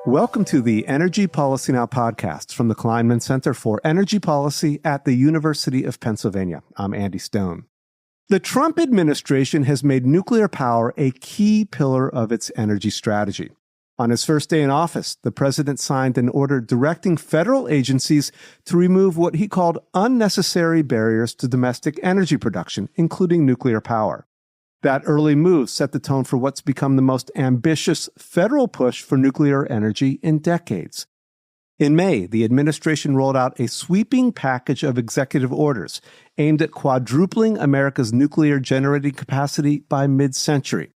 Welcome to the Energy Policy Now podcast from the Kleinman Center for Energy Policy at the University of Pennsylvania. I'm Andy Stone. The Trump administration has made nuclear power a key pillar of its energy strategy. On his first day in office, the president signed an order directing federal agencies to remove what he called unnecessary barriers to domestic energy production, including nuclear power. That early move set the tone for what's become the most ambitious federal push for nuclear energy in decades. In May, the administration rolled out a sweeping package of executive orders aimed at quadrupling America's nuclear generating capacity by mid-century.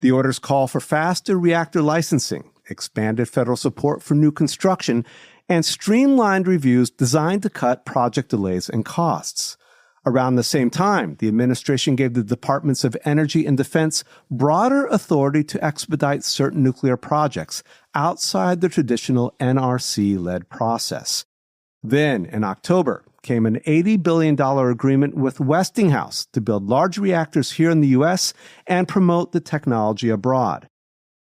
The orders call for faster reactor licensing, expanded federal support for new construction, and streamlined reviews designed to cut project delays and costs. Around the same time, the administration gave the Departments of Energy and Defense broader authority to expedite certain nuclear projects outside the traditional NRC-led process. Then, in October, came an $80 billion agreement with Westinghouse to build large reactors here in the U.S. and promote the technology abroad.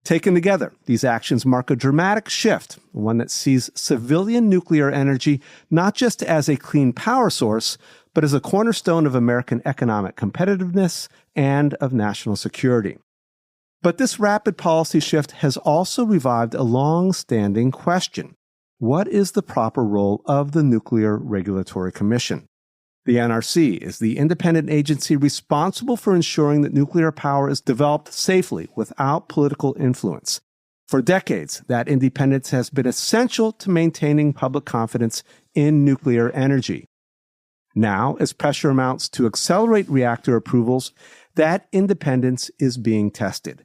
Taken together, these actions mark a dramatic shift, one that sees civilian nuclear energy not just as a clean power source, but as a cornerstone of American economic competitiveness and of national security. But this rapid policy shift has also revived a long-standing question. What is the proper role of the Nuclear Regulatory Commission? The NRC is the independent agency responsible for ensuring that nuclear power is developed safely without political influence. For decades, that independence has been essential to maintaining public confidence in nuclear energy. Now, as pressure mounts to accelerate reactor approvals, that independence is being tested.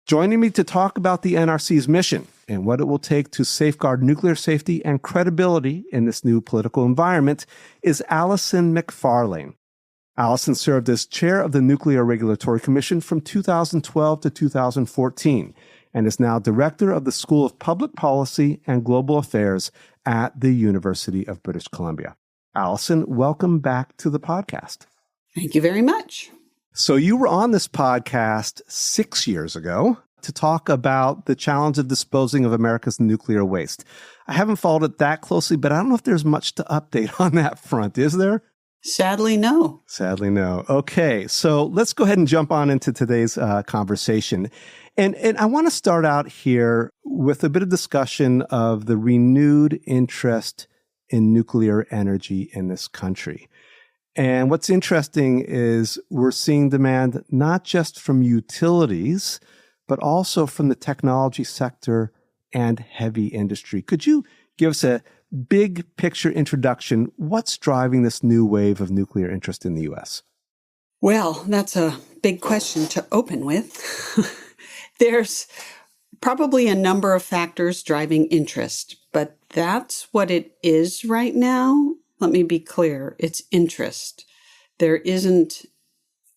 Joining me to talk about the NRC's mission and what it will take to safeguard nuclear safety and credibility in this new political environment is Allison McFarlane. Allison served as chair of the Nuclear Regulatory Commission from 2012 to 2014 and is now director of the School of Public Policy and Global Affairs at the University of British Columbia. Allison, welcome back to the podcast. Thank you very much. So you were on this podcast 6 years ago to talk about the challenge of disposing of America's nuclear waste. I haven't followed it that closely, but I don't know if there's much to update on that front. Is there? Sadly, no. Sadly, no. Okay, so let's go ahead and jump on into today's conversation. And I want to start out here with a bit of discussion of the renewed interest in nuclear energy in this country. And what's interesting is we're seeing demand not just from utilities, but also from the technology sector and heavy industry. Could you give us a big picture introduction? What's driving this new wave of nuclear interest in the U.S.? Well, that's a big question to open with. There's probably a number of factors driving interest, but that's what it is right now. Let me be clear. It's interest. There isn't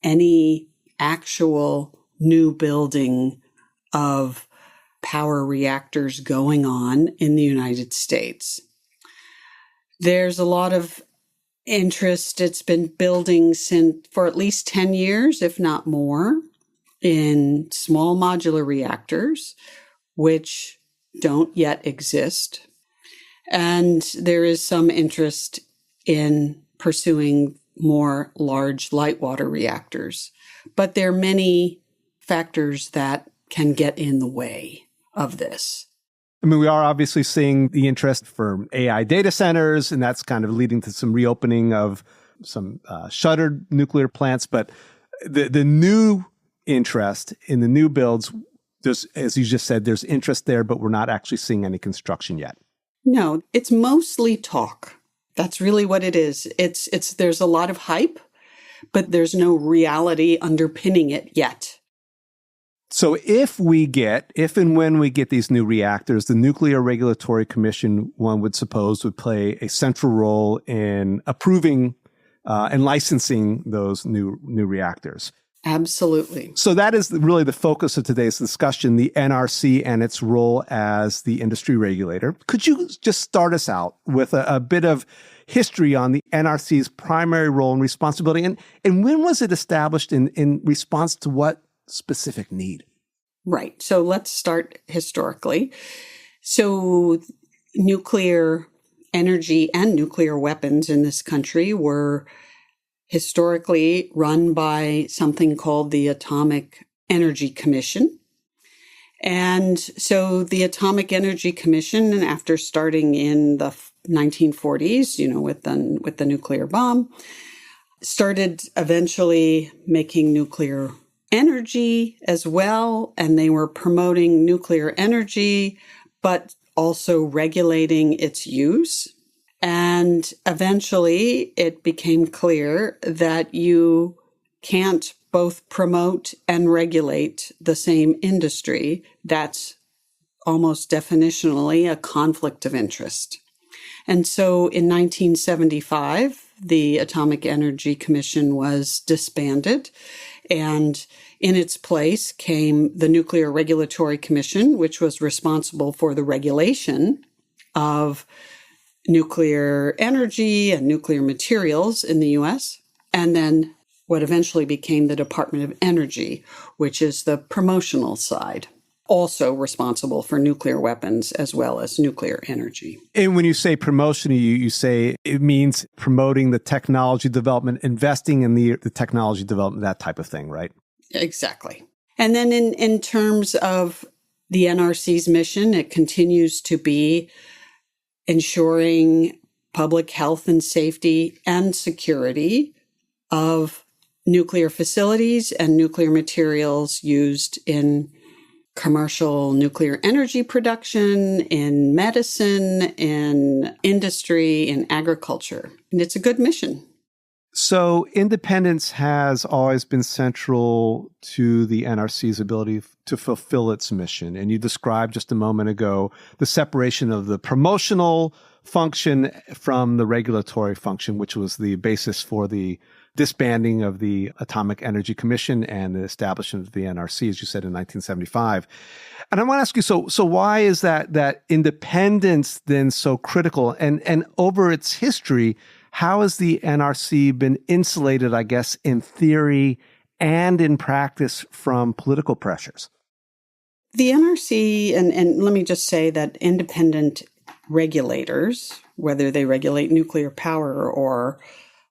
any actual new building of power reactors going on in the United States. There's a lot of interest. It's been building for at least 10 years, if not more, in small modular reactors, which don't yet exist. And there is some interest in pursuing more large light water reactors. But there are many factors that can get in the way of this. I mean, we are obviously seeing the interest for AI data centers, and that's kind of leading to some reopening of some shuttered nuclear plants. But the new interest in the new builds, there's, as you just said, there's interest there, but we're not actually seeing any construction yet. No, it's mostly talk. That's really what it is. There's a lot of hype, but there's no reality underpinning it yet. So if and when we get these new reactors, the Nuclear Regulatory Commission, one would suppose, would play a central role in approving and licensing those new reactors. Absolutely. So that is really the focus of today's discussion, the NRC and its role as the industry regulator. Could you just start us out with a bit of history on the NRC's primary role and responsibility? And when was it established in response to what specific need? Right. So let's start historically. So nuclear energy and nuclear weapons in this country were historically run by something called the Atomic Energy Commission. And so the Atomic Energy Commission, after starting in the 1940s, with the nuclear bomb, started eventually making nuclear energy as well. And they were promoting nuclear energy, but also regulating its use. And eventually it became clear that you can't both promote and regulate the same industry. That's almost definitionally a conflict of interest. And so in 1975, the Atomic Energy Commission was disbanded, and in its place came the Nuclear Regulatory Commission, which was responsible for the regulation of nuclear energy and nuclear materials in the U.S., and then what eventually became the Department of Energy, which is the promotional side, also responsible for nuclear weapons as well as nuclear energy. And when you say promotion, you say it means promoting the technology development, investing in the technology development, that type of thing, right? Exactly. And then in terms of the NRC's mission, it continues to be ensuring public health and safety and security of nuclear facilities and nuclear materials used in commercial nuclear energy production, in medicine, in industry, in agriculture. And it's a good mission. So independence has always been central to the NRC's ability to fulfill its mission. And you described just a moment ago the separation of the promotional function from the regulatory function, which was the basis for the disbanding of the Atomic Energy Commission and the establishment of the NRC, as you said, in 1975. And I want to ask you, so why is that independence then so critical? And over its history, how has the NRC been insulated, I guess, in theory and in practice from political pressures? The NRC, and let me just say that independent regulators, whether they regulate nuclear power or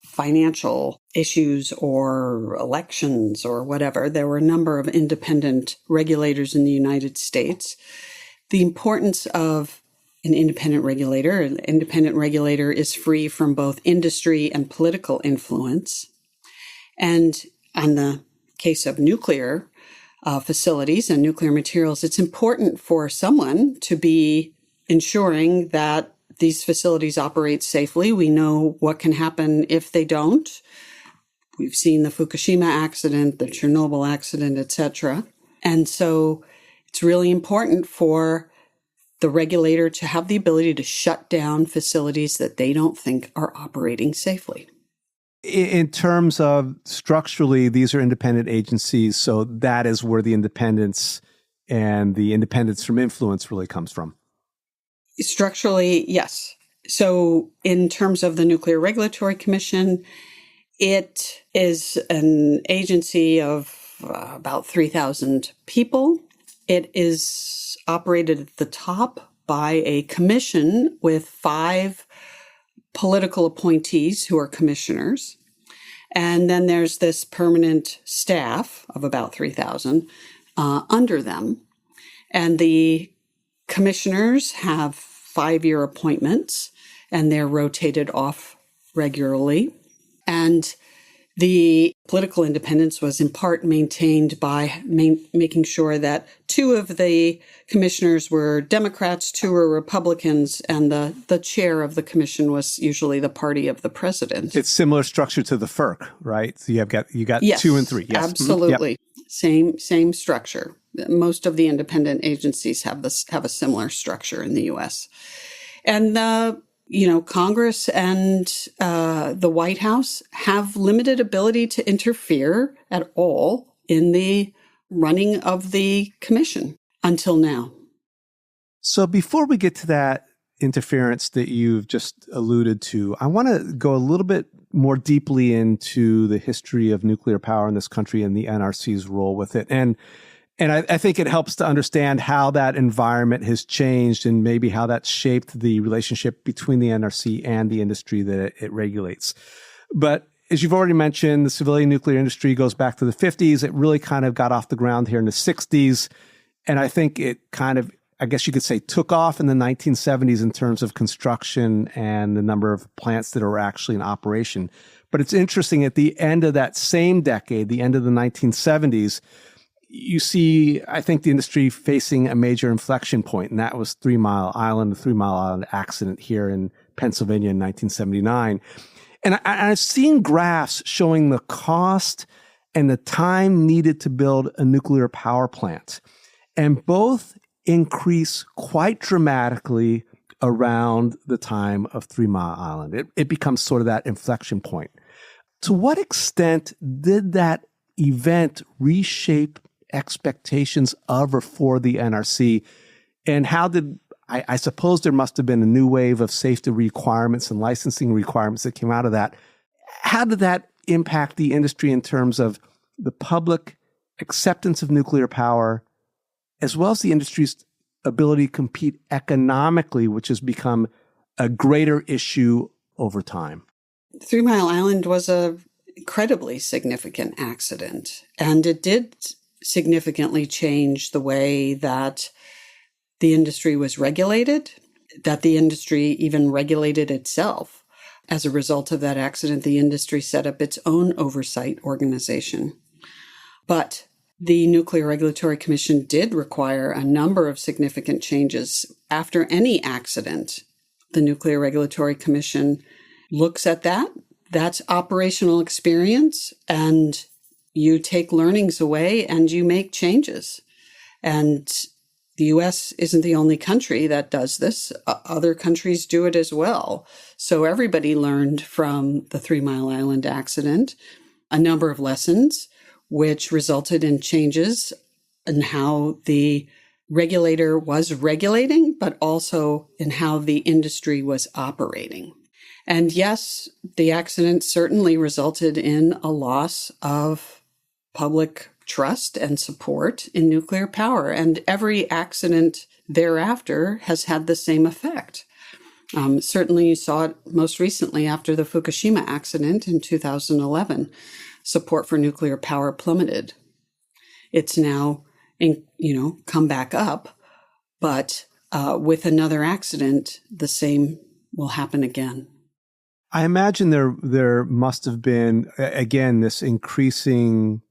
financial issues or elections or whatever, there were a number of independent regulators in the United States. The importance of an independent regulator is free from both industry and political influence. And on the case of nuclear facilities and nuclear materials, it's important for someone to be ensuring that these facilities operate safely. We know what can happen if they don't. We've seen the Fukushima accident, the Chernobyl accident, etc. And so it's really important for the regulator to have the ability to shut down facilities that they don't think are operating safely. In terms of structurally, these are independent agencies, so that is where the independence and the independence from influence really comes from. Structurally, yes. So in terms of the Nuclear Regulatory Commission, it is an agency of about 3,000 people. It is operated at the top by a commission with 5 political appointees who are commissioners. And then there's this permanent staff of about 3,000 under them. And the commissioners have 5-year appointments, and they're rotated off regularly. And the political independence was in part maintained by making sure that 2 of the commissioners were Democrats, 2 were Republicans, and the chair of the commission was usually the party of the president. It's similar structure to the FERC, right? So you got yes, 2 and 3. Yes, absolutely. Mm-hmm. Yep. Same structure. Most of the independent agencies have a similar structure in the U.S. And Congress and the White House have limited ability to interfere at all in the running of the commission until now. So before we get to that interference that you've just alluded to, I want to go a little bit more deeply into the history of nuclear power in this country and the NRC's role with it. And And I think it helps to understand how that environment has changed and maybe how that's shaped the relationship between the NRC and the industry that it regulates. But as you've already mentioned, the civilian nuclear industry goes back to the 50s. It really kind of got off the ground here in the 60s. And I think it kind of, I guess you could say, took off in the 1970s in terms of construction and the number of plants that are actually in operation. But it's interesting, at the end of that same decade, the end of the 1970s, you see, I think, the industry facing a major inflection point, and that was the 3 Mile Island accident here in Pennsylvania in 1979. And I've seen graphs showing the cost and the time needed to build a nuclear power plant. And both increase quite dramatically around the time of 3 Mile Island. It becomes sort of that inflection point. To what extent did that event reshape expectations of or for the NRC? And how did, I suppose there must have been a new wave of safety requirements and licensing requirements that came out of that. How did that impact the industry in terms of the public acceptance of nuclear power, as well as the industry's ability to compete economically, which has become a greater issue over time? 3 Mile Island was an incredibly significant accident, and it did significantly change the way that the industry was regulated, that the industry even regulated itself. As a result of that accident, the industry set up its own oversight organization. But the Nuclear Regulatory Commission did require a number of significant changes. After any accident, the Nuclear Regulatory Commission looks at that. That's operational experience, and you take learnings away and you make changes. And the U.S. isn't the only country that does this. Other countries do it as well. So everybody learned from the 3 Mile Island accident a number of lessons, which resulted in changes in how the regulator was regulating, but also in how the industry was operating. And yes, the accident certainly resulted in a loss of public trust and support in nuclear power. And every accident thereafter has had the same effect. Certainly you saw it most recently after the Fukushima accident in 2011. Support for nuclear power plummeted. It's now, come back up, but with another accident, the same will happen again. I imagine there must have been, again, this increasing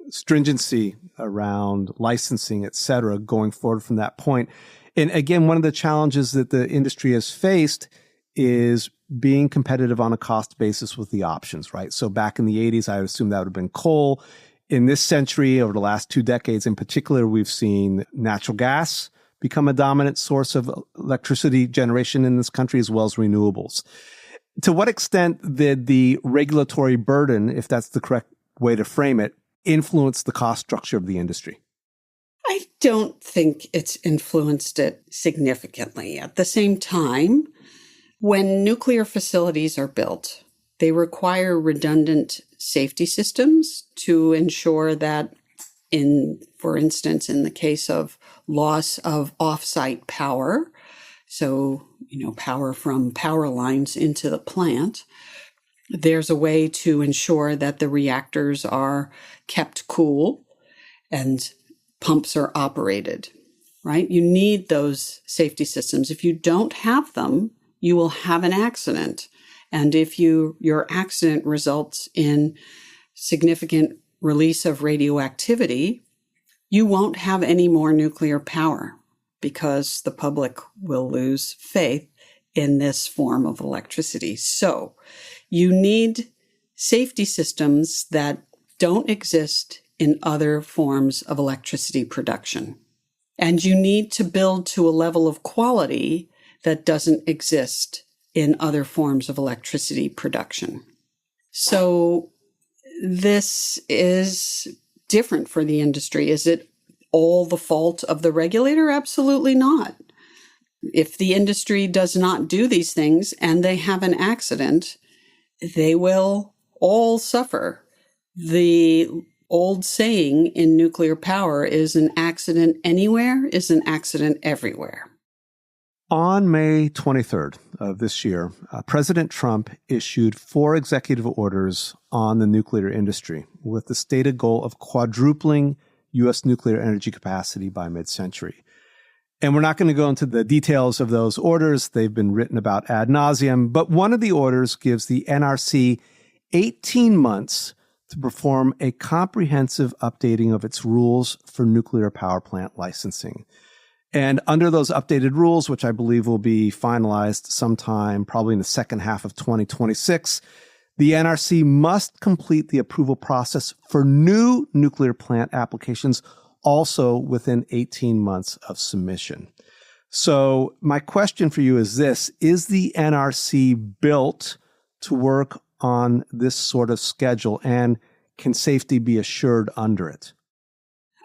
stringency around licensing, et cetera, going forward from that point. And again, one of the challenges that the industry has faced is being competitive on a cost basis with the options, right? So back in the 80s, I would assume that would have been coal. In this century, over the last 2 decades in particular, we've seen natural gas become a dominant source of electricity generation in this country, as well as renewables. To what extent did the regulatory burden, if that's the correct way to frame it, influence the cost structure of the industry? I don't think it's influenced it significantly. At the same time, when nuclear facilities are built, they require redundant safety systems to ensure that for instance, in the case of loss of off-site power, so, power from power lines into the plant, there's a way to ensure that the reactors are kept cool and pumps are operated, right? You need those safety systems. If you don't have them, you will have an accident. And if your accident results in significant release of radioactivity, you won't have any more nuclear power because the public will lose faith in this form of electricity. So you need safety systems that don't exist in other forms of electricity production. And you need to build to a level of quality that doesn't exist in other forms of electricity production. So this is different for the industry. Is it all the fault of the regulator? Absolutely not. If the industry does not do these things and they have an accident, they will all suffer. The old saying in nuclear power is an accident anywhere is an accident everywhere. On May 23rd of this year, President Trump issued 4 executive orders on the nuclear industry with the stated goal of quadrupling U.S. nuclear energy capacity by mid-century. And we're not going to go into the details of those orders. They've been written about ad nauseum. But one of the orders gives the NRC 18 months to perform a comprehensive updating of its rules for nuclear power plant licensing. And under those updated rules, which I believe will be finalized sometime probably in the second half of 2026, the NRC must complete the approval process for new nuclear plant applications also within 18 months of submission. So my question for you is this: is the NRC built to work on this sort of schedule, and can safety be assured under it?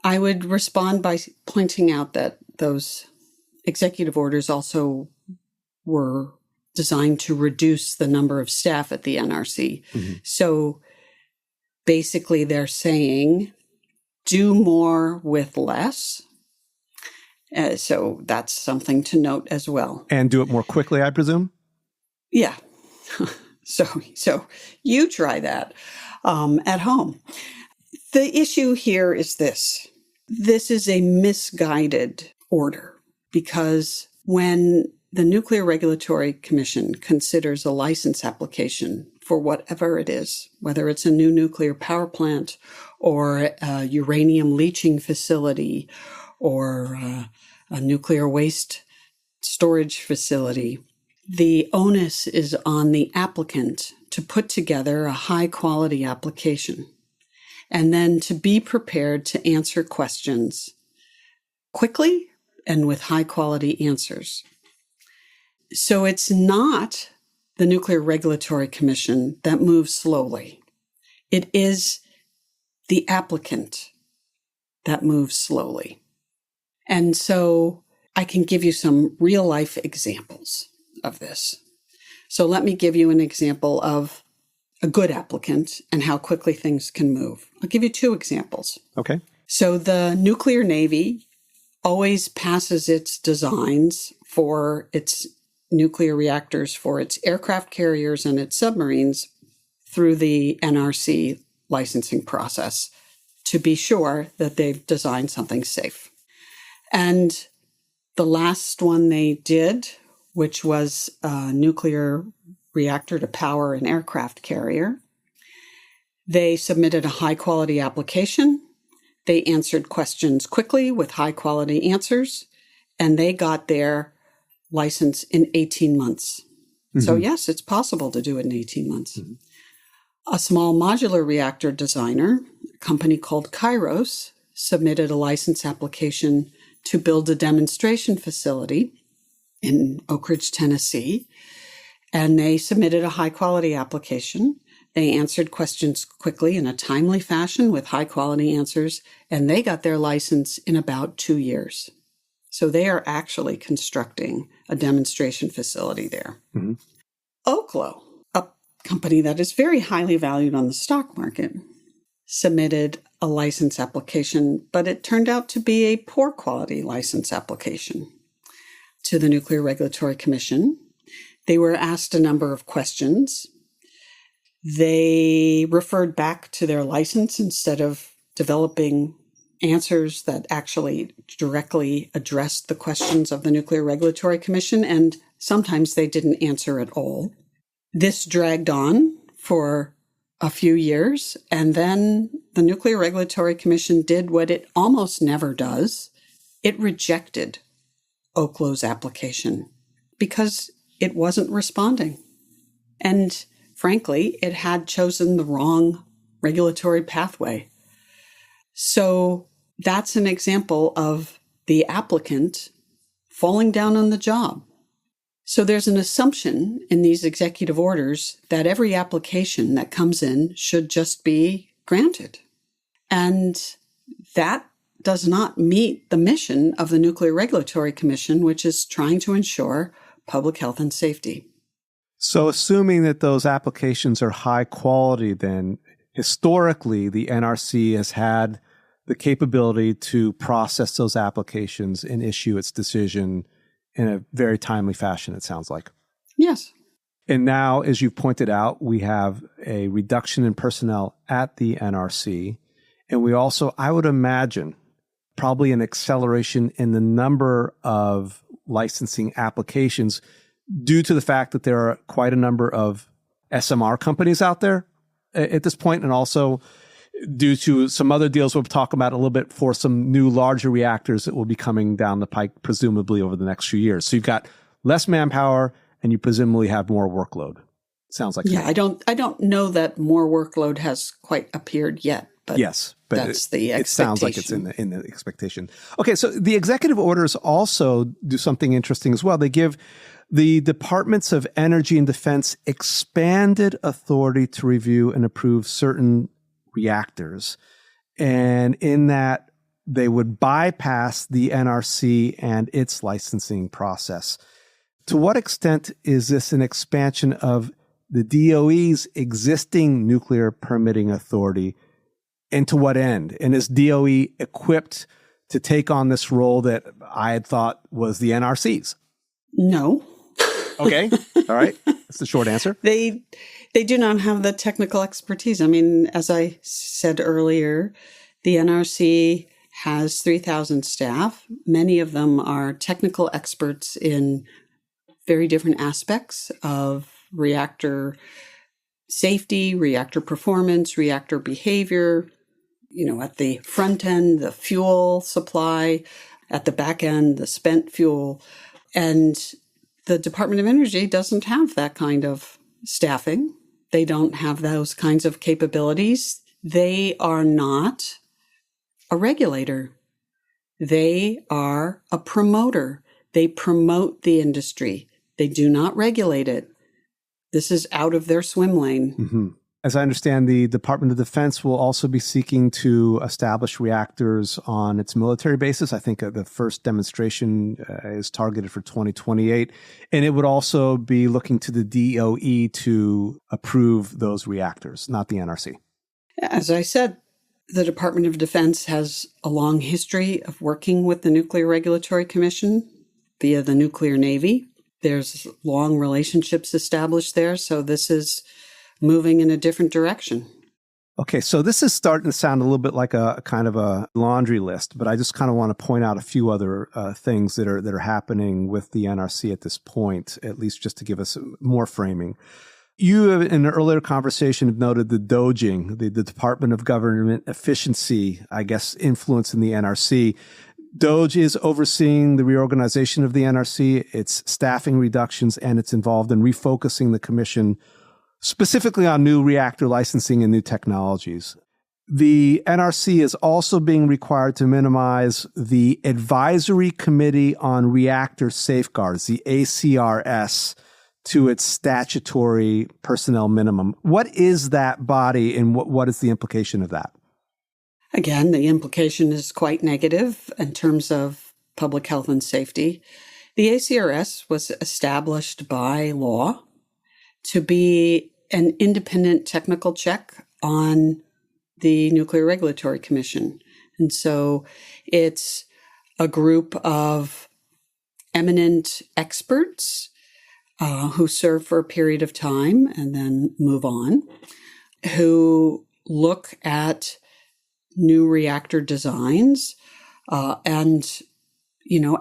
I would respond by pointing out that those executive orders also were designed to reduce the number of staff at the NRC. Mm-hmm. So basically they're saying, do more with less. So that's something to note as well. And do it more quickly, I presume? Yeah. So you try that at home. The issue here is this. This is a misguided order because when the Nuclear Regulatory Commission considers a license application for whatever it is, whether it's a new nuclear power plant or a uranium leaching facility or a nuclear waste storage facility, the onus is on the applicant to put together a high-quality application and then to be prepared to answer questions quickly and with high-quality answers. So it's not the Nuclear Regulatory Commission that moves slowly. It is the applicant that moves slowly. And so I can give you some real-life examples of this. So let me give you an example of a good applicant and how quickly things can move. I'll give you 2 examples. Okay. So the nuclear Navy always passes its designs for its nuclear reactors for its aircraft carriers and its submarines through the NRC licensing process to be sure that they've designed something safe. And the last one they did, which was a nuclear reactor to power an aircraft carrier, they submitted a high-quality application. They answered questions quickly with high-quality answers, and they got their license in 18 months. Mm-hmm. So yes, it's possible to do it in 18 months. Mm-hmm. A small modular reactor designer, a company called Kairos, submitted a license application to build a demonstration facility in Oak Ridge, Tennessee, and they submitted a high-quality application. They answered questions quickly in a timely fashion with high-quality answers, and they got their license in about 2 years. So they are actually constructing a demonstration facility there. Mm-hmm. Oklo, a company that is very highly valued on the stock market, submitted a license application, but it turned out to be a poor quality license application to the Nuclear Regulatory Commission. They were asked a number of questions. They referred back to their license instead of developing answers that actually directly addressed the questions of the Nuclear Regulatory Commission, and sometimes they didn't answer at all. This dragged on for a few years, and then the Nuclear Regulatory Commission did what it almost never does. It rejected Oklo's application because it wasn't responding. And frankly, it had chosen the wrong regulatory pathway. So that's an example of the applicant falling down on the job. So there's an assumption in these executive orders that every application that comes in should just be granted. And that does not meet the mission of the Nuclear Regulatory Commission, which is trying to ensure public health and safety. So assuming that those applications are high quality, then historically, the NRC has had the capability to process those applications and issue its decision in a very timely fashion, it sounds like. Yes. And now, as you've pointed out, we have a reduction in personnel at the NRC. And we also, I would imagine, probably an acceleration in the number of licensing applications due to the fact that there are quite a number of SMR companies out there at this point, and also due to some other deals we'll talk about a little bit for some new larger reactors that will be coming down the pike, presumably over the next few years. So you've got less manpower and you presumably have more workload. Sounds like I don't know that more workload has quite appeared yet. But yes, but that's the expectation. It sounds like it's in the expectation. Okay, so the executive orders also do something interesting as well. They give the Departments of Energy and Defense expanded authority to review and approve certain reactors. And in that, they would bypass the NRC and its licensing process. To what extent is this an expansion of the DOE's existing nuclear permitting authority? And to what end? And is DOE equipped to take on this role that I had thought was the NRC's? No. Okay. All right. That's the short answer. They do not have the technical expertise. I mean, as I said earlier, the NRC has 3,000 staff. Many of them are technical experts in very different aspects of reactor safety, reactor performance, reactor behavior. You know, at the front end, the fuel supply, at the back end, the spent fuel. And the Department of Energy doesn't have that kind of staffing. They don't have those kinds of capabilities. They are not a regulator. They are a promoter. They promote the industry. They do not regulate it. This is out of their swim lane. Mm-hmm. As I understand, the Department of Defense will also be seeking to establish reactors on its military bases. I think the first demonstration is targeted for 2028. And it would also be looking to the DOE to approve those reactors, not the NRC. As I said, the Department of Defense has a long history of working with the Nuclear Regulatory Commission via the Nuclear Navy. There's long relationships established there, so this is moving in a different direction. Okay, so this is starting to sound a little bit like a kind of a laundry list, but I just kind of want to point out a few other things that are happening with the NRC at this point, at least just to give us more framing. You, in an earlier conversation, have noted the DOGing, the Department of Government Efficiency, I guess, influence in the NRC. DOGE is overseeing the reorganization of the NRC, its staffing reductions, and it's involved in refocusing the commission specifically on new reactor licensing and new technologies. The NRC is also being required to minimize the Advisory Committee on Reactor Safeguards, the ACRS, to its statutory personnel minimum. What is that body and what is the implication of that? Again, the implication is quite negative in terms of public health and safety. The ACRS was established by law to be an independent technical check on the Nuclear Regulatory Commission. And so it's a group of eminent experts who serve for a period of time and then move on, who look at new reactor designs and,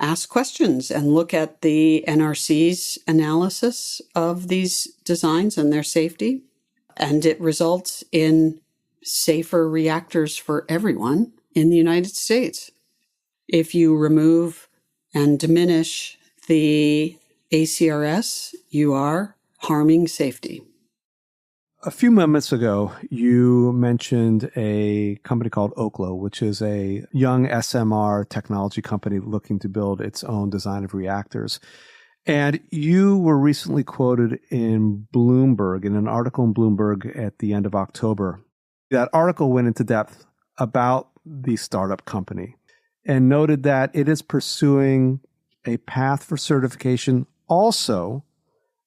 ask questions and look at the NRC's analysis of these designs and their safety. And it results in safer reactors for everyone in the United States. If you remove and diminish the ACRS, you are harming safety. A few moments ago, you mentioned a company called Oklo, which is a young SMR technology company looking to build its own design of reactors. And you were recently quoted in Bloomberg, in an article in Bloomberg at the end of October. That article went into depth about the startup company and noted that it is pursuing a path for certification also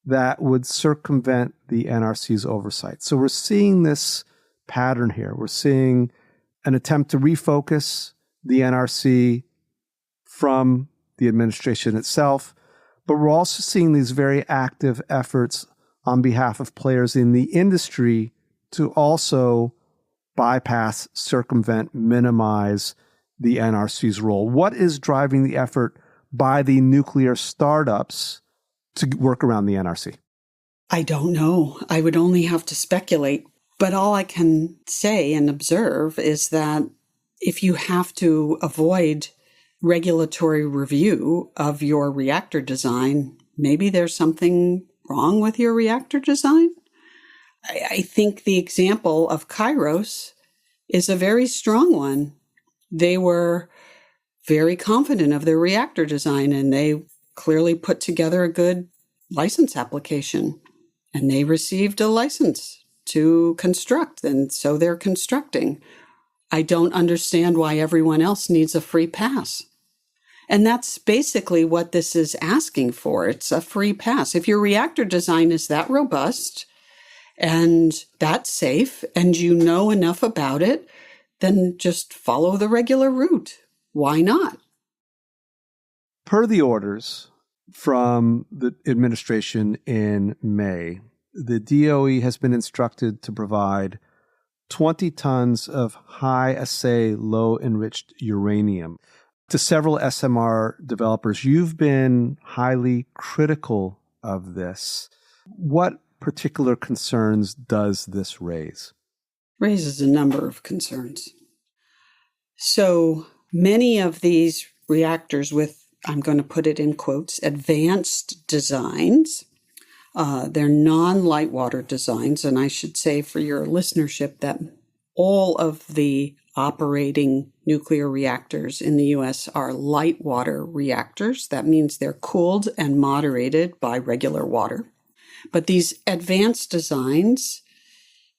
that would circumvent the NRC's oversight. So we're seeing this pattern here. We're seeing an attempt to refocus the NRC from the administration itself, but we're also seeing these very active efforts on behalf of players in the industry to also bypass, circumvent, minimize the NRC's role. What is driving the effort by the nuclear startups to work around the NRC? I don't know. I would only have to speculate. But all I can say and observe is that if you have to avoid regulatory review of your reactor design, maybe there's something wrong with your reactor design. I think the example of Kairos is a very strong one. They were very confident of their reactor design, and they clearly put together a good license application, and they received a license to construct, and so they're constructing. I don't understand why everyone else needs a free pass. And that's basically what this is asking for. It's a free pass. If your reactor design is that robust and that safe, and you know enough about it, then just follow the regular route. Why not? Per the orders from the administration in May, the DOE has been instructed to provide 20 tons of high-assay, low-enriched uranium to several SMR developers. You've been highly critical of this. What particular concerns does this raise? Raises a number of concerns. So many of these reactors with, I'm going to put it in quotes, advanced designs, they're non-light water designs. And I should say for your listenership that all of the operating nuclear reactors in the U.S. are light water reactors. That means they're cooled and moderated by regular water. But these advanced designs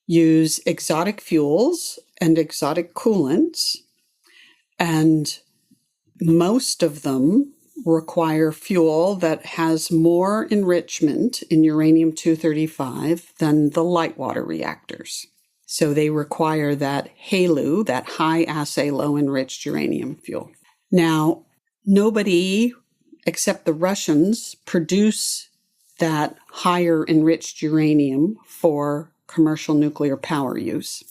use exotic fuels and exotic coolants, and most of them require fuel that has more enrichment in uranium-235 than the light water reactors. So they require that HALEU, that high-assay, low-enriched uranium fuel. Now, nobody except the Russians produce that higher enriched uranium for commercial nuclear power use.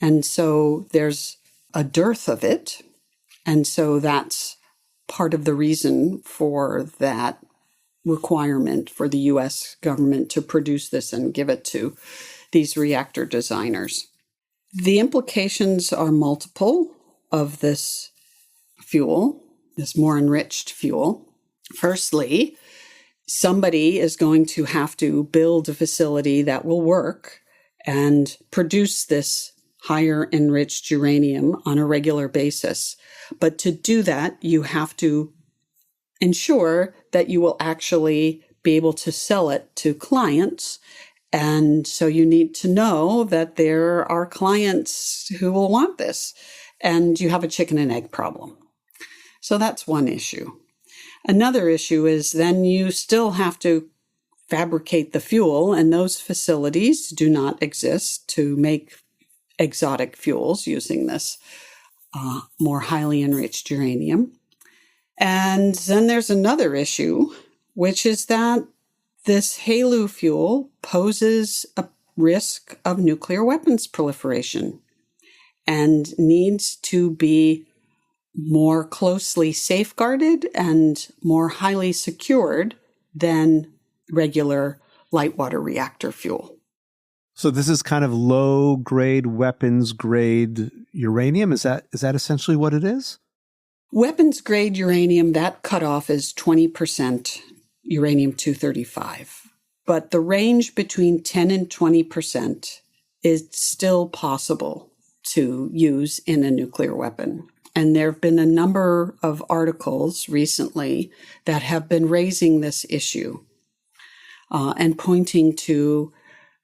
And so there's a dearth of it. And so that's part of the reason for that requirement for the U.S. government to produce this and give it to these reactor designers. The implications are multiple of this fuel, this more enriched fuel. Firstly, somebody is going to have to build a facility that will work and produce this higher enriched uranium on a regular basis. But to do that, you have to ensure that you will actually be able to sell it to clients. And so you need to know that there are clients who will want this, and you have a chicken and egg problem. So that's one issue. Another issue is then you still have to fabricate the fuel, and those facilities do not exist to make exotic fuels using this more highly enriched uranium. And then there's another issue, which is that this HALEU fuel poses a risk of nuclear weapons proliferation and needs to be more closely safeguarded and more highly secured than regular light water reactor fuel. So this is kind of low-grade, weapons-grade uranium? Is that essentially what it is? Weapons-grade uranium, that cutoff is 20% uranium-235. But the range between 10 and 20% is still possible to use in a nuclear weapon. And there have been a number of articles recently that have been raising this issue and pointing to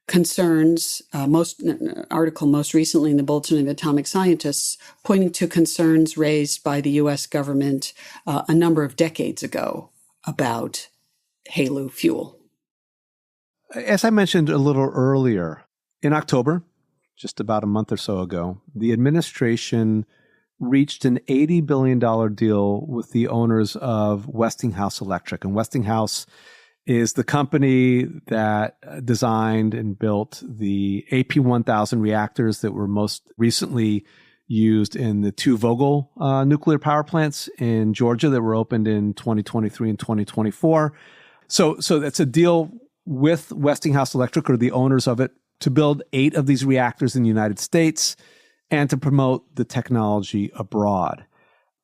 concerns, most recently in the Bulletin of Atomic Scientists, pointing to concerns raised by the U.S. government a number of decades ago about HALEU fuel. As I mentioned a little earlier, in October, just about a month or so ago, the administration reached an $80 billion deal with the owners of Westinghouse Electric. And Westinghouse is the company that designed and built the AP1000 reactors that were most recently used in the two Vogtle nuclear power plants in Georgia that were opened in 2023 and 2024. So that's a deal with Westinghouse Electric, or the owners of it, to build 8 of these reactors in the United States and to promote the technology abroad.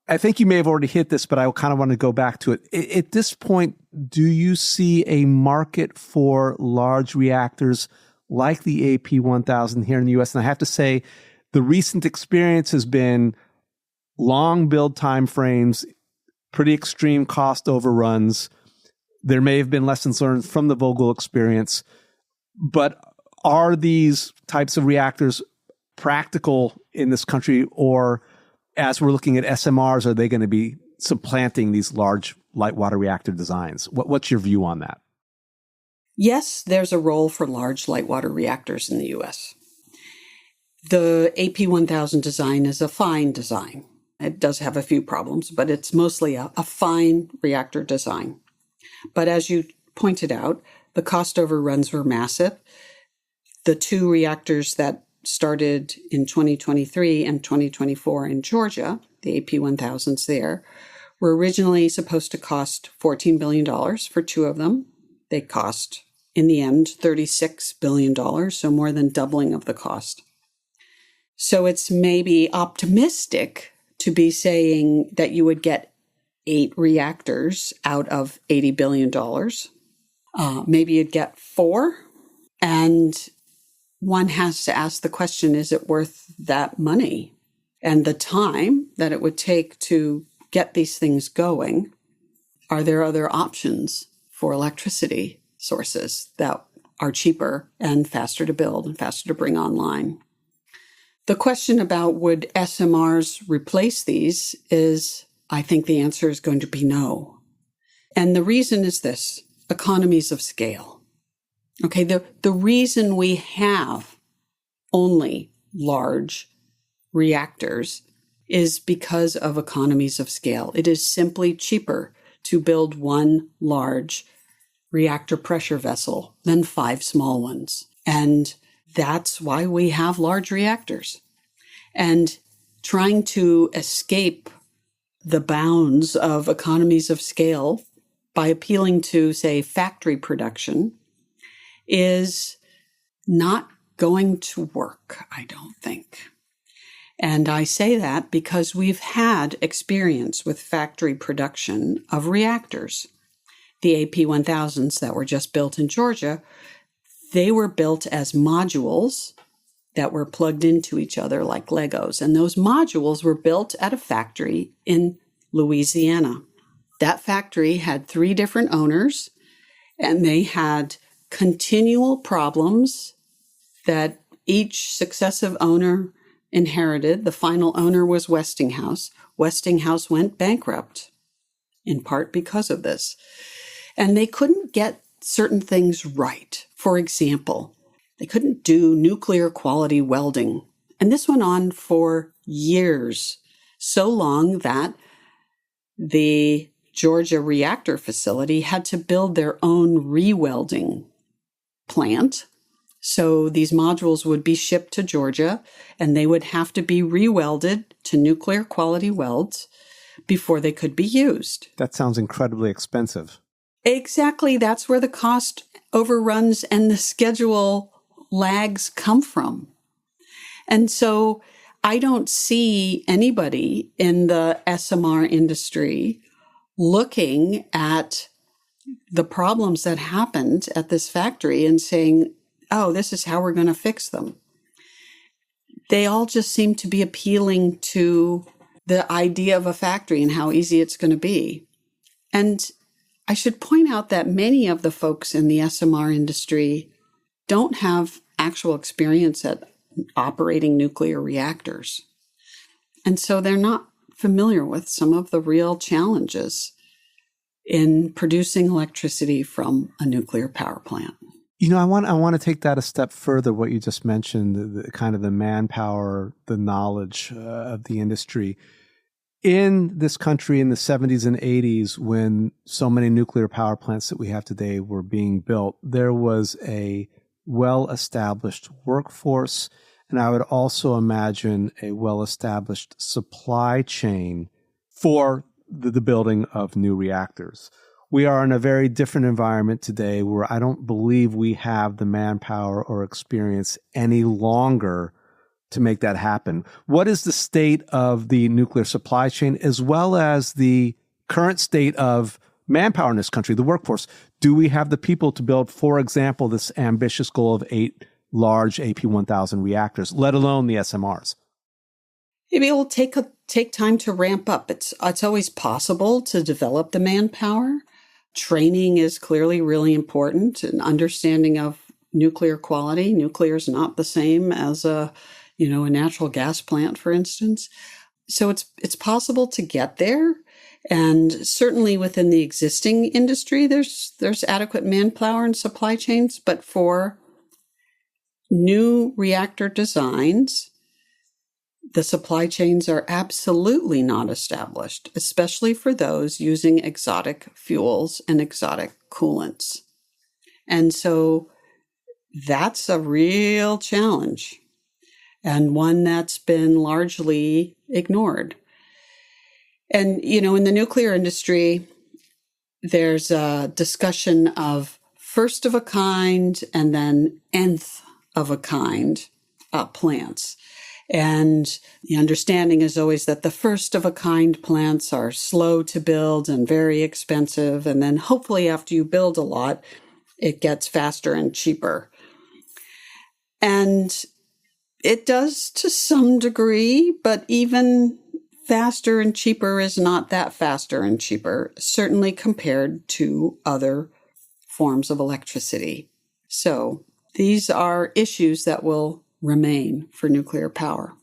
I think you may have already hit this, but I kind of want to go back to it. At this point, do you see a market for large reactors like the AP1000 here in the U.S.? And I have to say, the recent experience has been long build time frames, pretty extreme cost overruns. There may have been lessons learned from the Vogtle experience, but are these types of reactors practical in this country, or as we're looking at SMRs, are they going to be supplanting these large light water reactor designs? What's your view on that? Yes, there's a role for large light water reactors in the U.S. The AP1000 design is a fine design. It does have a few problems, but it's mostly a fine reactor design. But as you pointed out, the cost overruns were massive. The 2 reactors that started in 2023 and 2024 in Georgia, the AP1000s there, were originally supposed to cost $14 billion for 2 of them. They cost, in the end, $36 billion, so more than doubling of the cost. So it's maybe optimistic to be saying that you would get 8 reactors out of $80 billion. Maybe you'd get 4, and one has to ask the question, is it worth that money? And the time that it would take to get these things going, are there other options for electricity sources that are cheaper and faster to build and faster to bring online? The question about would SMRs replace these is, I think the answer is going to be no. And the reason is this: economies of scale. Okay, the reason we have only large reactors is because of economies of scale. It is simply cheaper to build one large reactor pressure vessel than 5 small ones. And that's why we have large reactors. And trying to escape the bounds of economies of scale by appealing to, say, factory production is not going to work, I don't think. And I say that because we've had experience with factory production of reactors. The AP1000s that were just built in Georgia, they were built as modules that were plugged into each other like Legos. And those modules were built at a factory in Louisiana. That factory had 3 different owners, and they had continual problems that each successive owner inherited. The final owner was Westinghouse. Westinghouse went bankrupt, in part because of this. And they couldn't get certain things right. For example, they couldn't do nuclear quality welding. And this went on for years, so long that the Georgia reactor facility had to build their own rewelding plant. So these modules would be shipped to Georgia, and they would have to be rewelded to nuclear quality welds before they could be used. That sounds incredibly expensive. Exactly. That's where the cost overruns and the schedule lags come from. And so I don't see anybody in the SMR industry looking at the problems that happened at this factory and saying, oh, this is how we're going to fix them. They all just seem to be appealing to the idea of a factory and how easy it's going to be. And I should point out that many of the folks in the SMR industry don't have actual experience at operating nuclear reactors. And so they're not familiar with some of the real challenges in producing electricity from a nuclear power plant. I want to take that a step further, what you just mentioned, the kind of the manpower, the knowledge of the industry. In this country in the 70s and 80s, when so many nuclear power plants that we have today were being built, there was a well-established workforce, and I would also imagine a well-established supply chain for the building of new reactors. We are in a very different environment today where I don't believe we have the manpower or experience any longer to make that happen. What is the state of the nuclear supply chain, as well as the current state of manpower in this country, the workforce? Do we have the people to build, for example, this ambitious goal of 8 large AP1000 reactors, let alone the SMRs? Maybe it will take time to ramp up. It's always possible to develop the manpower. Training is clearly really important, an understanding of nuclear quality. Nuclear is not the same as a natural gas plant, for instance. So it's possible to get there. And certainly within the existing industry, there's adequate manpower and supply chains. But for new reactor designs, the supply chains are absolutely not established, especially for those using exotic fuels and exotic coolants. And so that's a real challenge, and one that's been largely ignored. And, in the nuclear industry, there's a discussion of first of a kind and then nth of a kind plants. And the understanding is always that the first of a kind plants are slow to build and very expensive. And then hopefully after you build a lot, it gets faster and cheaper. And it does to some degree, but even faster and cheaper is not that faster and cheaper, certainly compared to other forms of electricity. So these are issues that will remain for nuclear power.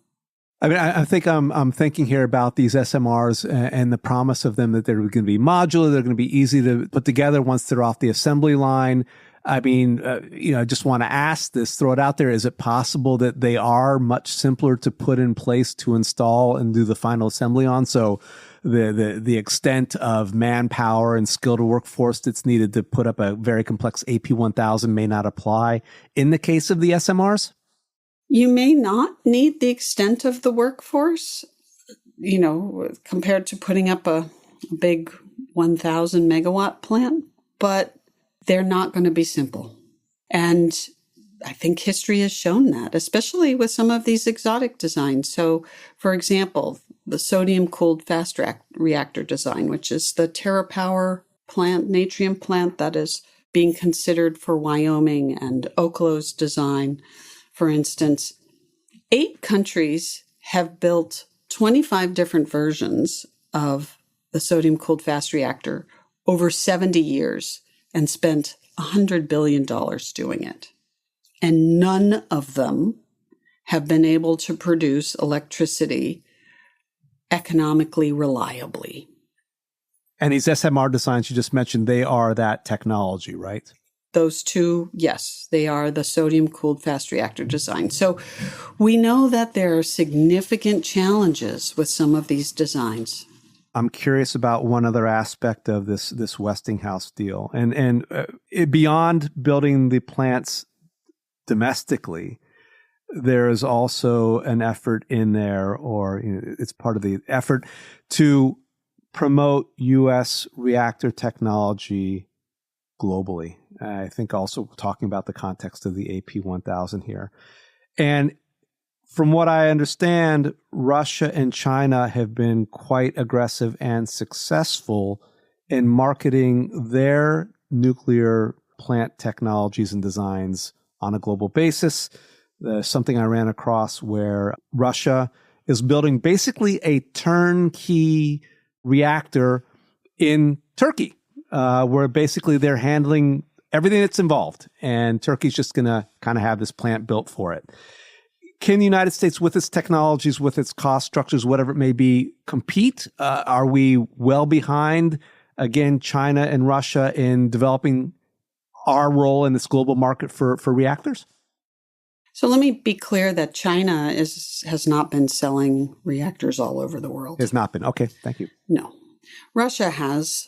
I mean, I think I'm thinking here about these SMRs and the promise of them that they're going to be modular, they're going to be easy to put together once they're off the assembly line. I mean, I just want to ask this, throw it out there. Is it possible that they are much simpler to put in place to install and do the final assembly on? So the extent of manpower and skilled workforce that's needed to put up a very complex AP1000 may not apply in the case of the SMRs? You may not need the extent of the workforce, compared to putting up a big 1,000 megawatt plant, but they're not going to be simple. And I think history has shown that, especially with some of these exotic designs. So, for example, the sodium-cooled fast reactor design, which is the TerraPower plant, Natrium plant that is being considered for Wyoming, and Oklo's design, for instance. 8 countries have built 25 different versions of the sodium-cooled fast reactor over 70 years and spent $100 billion doing it. And none of them have been able to produce electricity economically reliably. And these SMR designs you just mentioned, they are that technology, right? Those two, yes, they are the sodium-cooled fast reactor design. So we know that there are significant challenges with some of these designs. I'm curious about one other aspect of this Westinghouse deal. And beyond building the plants domestically, there is also an effort in there, or it's part of the effort to promote U.S. reactor technology globally. I think also talking about the context of the AP1000 here. And from what I understand, Russia and China have been quite aggressive and successful in marketing their nuclear plant technologies and designs on a global basis. There's something I ran across where Russia is building basically a turnkey reactor in Turkey, where basically they're handling everything that's involved, and Turkey's just going to kind of have this plant built for it. Can the United States, with its technologies, with its cost structures, whatever it may be, compete? Are we well behind, again, China and Russia in developing our role in this global market for reactors? So let me be clear that China has not been selling reactors all over the world. Has not been. Okay, thank you. No. Russia has,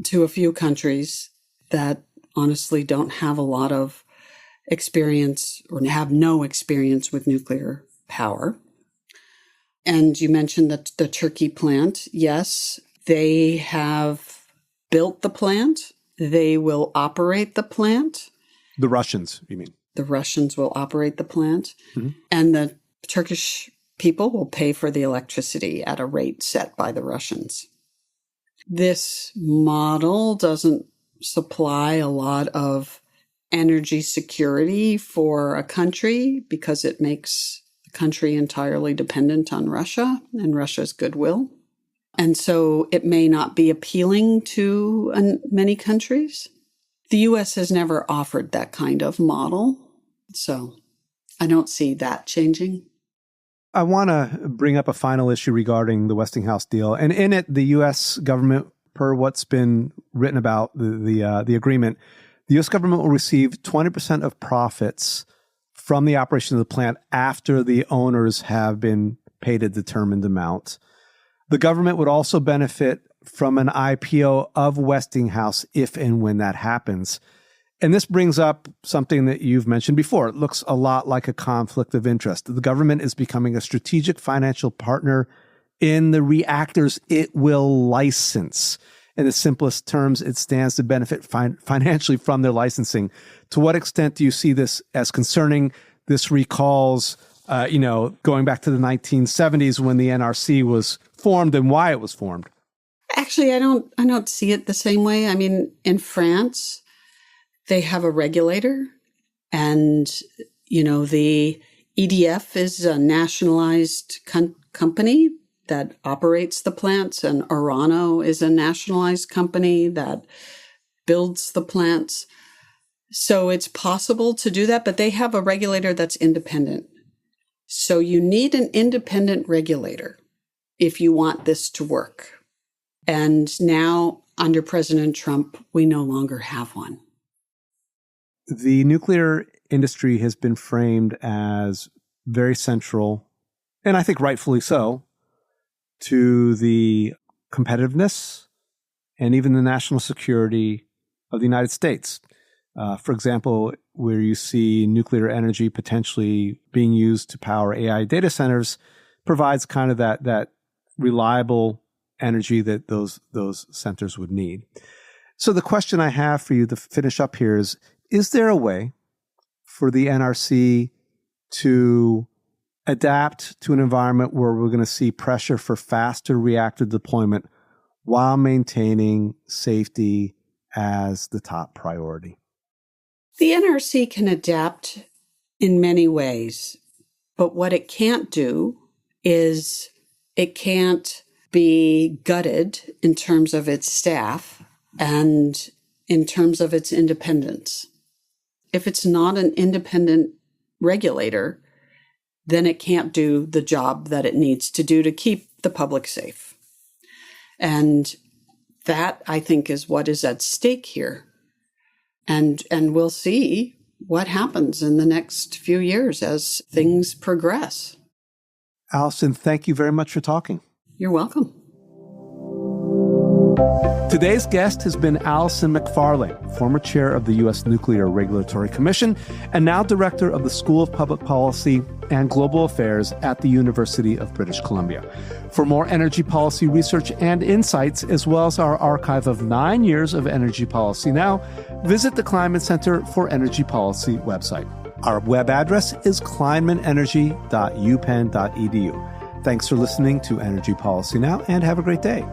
to a few countries that honestly don't have a lot of experience or have no experience with nuclear power. And you mentioned the Turkey plant. Yes, they have built the plant. They will operate the plant. The Russians, you mean? The Russians will operate the plant. Mm-hmm. And the Turkish people will pay for the electricity at a rate set by the Russians. This model doesn't supply a lot of energy security for a country because it makes the country entirely dependent on Russia and Russia's goodwill. And so it may not be appealing to many countries. The U.S. has never offered that kind of model, so I don't see that changing. I want to bring up a final issue regarding the Westinghouse deal. And in it, the U.S. government, per what's been written about the agreement, the U.S. government will receive 20% of profits from the operation of the plant after the owners have been paid a determined amount. The government would also benefit from an IPO of Westinghouse if and when that happens. And this brings up something that you've mentioned before. It looks a lot like a conflict of interest. The government is becoming a strategic financial partner in the reactors it will license. In the simplest terms, it stands to benefit financially from their licensing. To what extent do you see this as concerning? This recalls, going back to the 1970s when the NRC was formed and why it was formed. Actually, I don't see it the same way. I mean, in France, they have a regulator, and the EDF is a nationalized company that operates the plants, and Orano is a nationalized company that builds the plants. So it's possible to do that, but they have a regulator that's independent. So you need an independent regulator if you want this to work. And now, under President Trump, we no longer have one. The nuclear industry has been framed as very central, and I think rightfully so, to the competitiveness and even the national security of the United States. For example, where you see nuclear energy potentially being used to power AI data centers, provides kind of that reliable energy that those centers would need. So the question I have for you to finish up here is there a way for the NRC to adapt to an environment where we're going to see pressure for faster reactor deployment while maintaining safety as the top priority? The NRC can adapt in many ways, but what it can't do is it can't be gutted in terms of its staff and in terms of its independence. If it's not an independent regulator, then it can't do the job that it needs to do to keep the public safe. And that, I think, is what is at stake here. And we'll see what happens in the next few years as things progress. Allison, thank you very much for talking. You're welcome. Today's guest has been Allison McFarlane, former chair of the U.S. Nuclear Regulatory Commission and now director of the School of Public Policy and Global Affairs at the University of British Columbia. For more energy policy research and insights, as well as our archive of 9 years of energy policy now, visit the Kleinman Center for Energy Policy website. Our web address is kleinmanenergy.upenn.edu. Thanks for listening to Energy Policy Now, and have a great day.